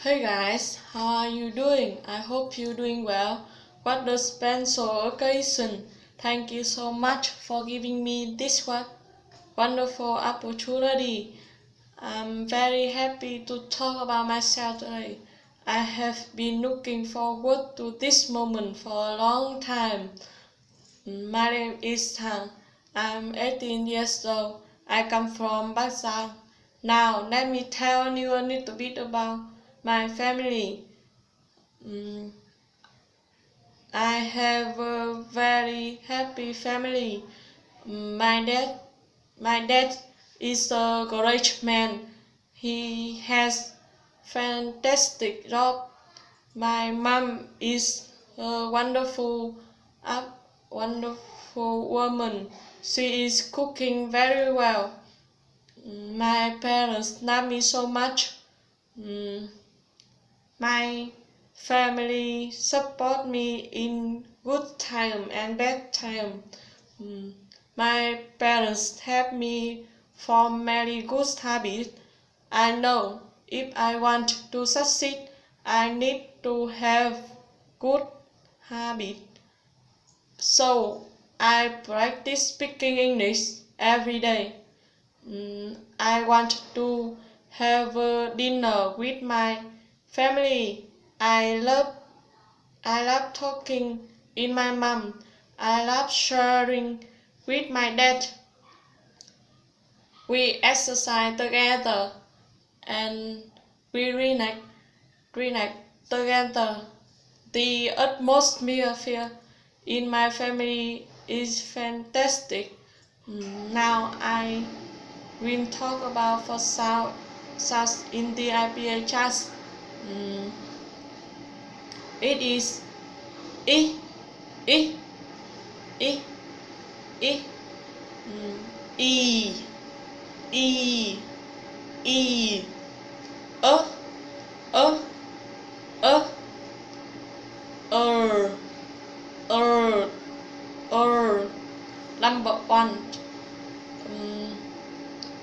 Hey guys, how are you doing? I hope you're doing well. What a special occasion. Thank you so much for giving me this wonderful opportunity. I'm very happy to talk about myself today. I have been looking forward to this moment for a long time. My name is Thang. I'm 18 years old. I come from Bắc Giang. Now, let me tell you a little bit about my family. I have a very happy family. My dad is a great man. He has fantastic job. My mom is a uh, wonderful woman. She is cooking very well. My parents love me so much. Mm, My family support me in good time and bad time. My parents help me form many good habits. I know if I want to succeed, I need to have good habits. So I practice speaking English every day. I want to have a dinner with my family. I love talking with my mom. I love sharing with my dad. We exercise together and we reenact together. The atmosphere in my family is fantastic. Now I will talk about for South India IPA chart. It is I, I, I, I, E, E, E, A, A, A, R, R, R. Number one.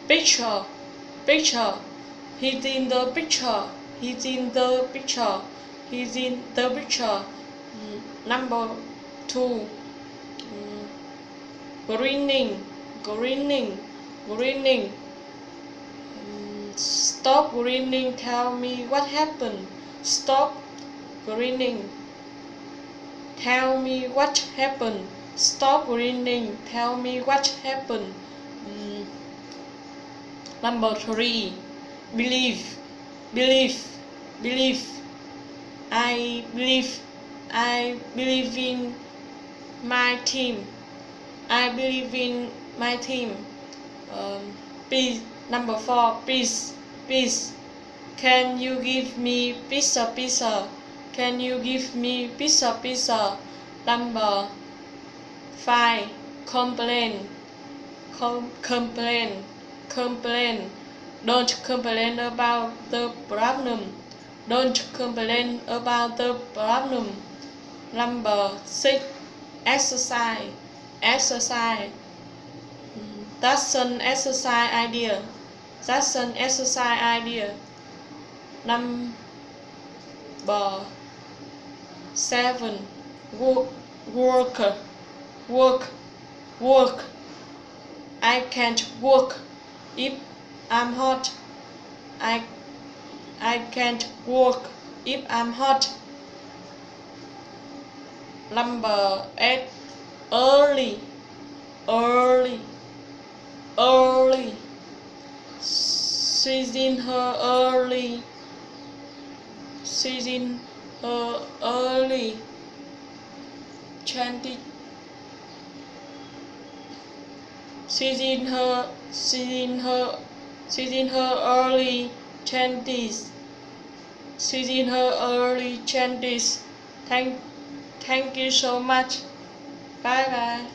Picture, picture. He's in the picture. He's in the picture. He's in the picture. Number two. Grinning, grinning, grinning. Stop grinning. Tell me what happened. Stop grinning. Tell me what happened. Stop grinning. Tell me what happened. Number three. Believe, believe, believe. I believe in my team. I believe in my team. Please, number four. Please, please. Can you give me pizza? Can you give me pizza? Number five. Complain, complain. Don't complain about the problem. Don't complain about the problem. Number six. Exercise. That's an exercise idea. Number seven. Work. I can't work if I'm hot. I can't work if I'm hot. Number eight. Early. She's in her early 20. She's in her early 20s. She's in her early 20s. Thank you so much. Bye bye.